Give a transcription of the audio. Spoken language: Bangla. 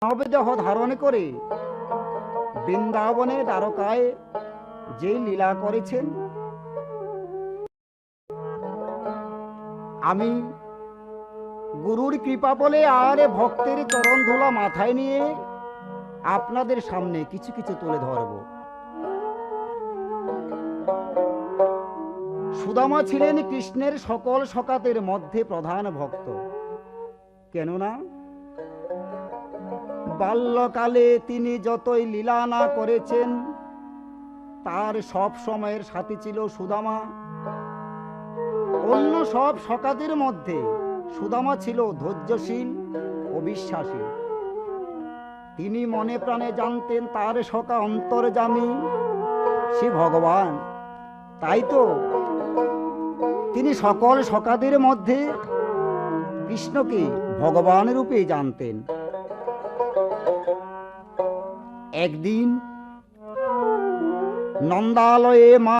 নবদেহ ধারণ করে বৃন্দাবনে দ্বারকায় যে লীলা করেছেন, আমি গুরুর কৃপা বলে আর ভক্তের চরণ ধুলা মাথায় নিয়ে আপনাদের সামনে কিছু কিছু তুলে ধরব। সুদামা ছিলেন কৃষ্ণের সকল সখাদের মধ্যে প্রধান ভক্ত। কেননা বাল্যকালে তিনি যতই লীলা না করেছেন, তার সব সময়ের সাথী ছিল সুদামা। অন্য সব সখাদের মধ্যে সুদামা ছিল ধৈর্যশীল ও বিশ্বাসী। তিনি মনে প্রাণে জানতেন তার সখা অন্তর্যামী সে ভগবান। তাই তো তিনি সকল সখাদের মধ্যে কৃষ্ণকে ভগবান রূপে জানতেন। একদিন নন্দালয়ে মা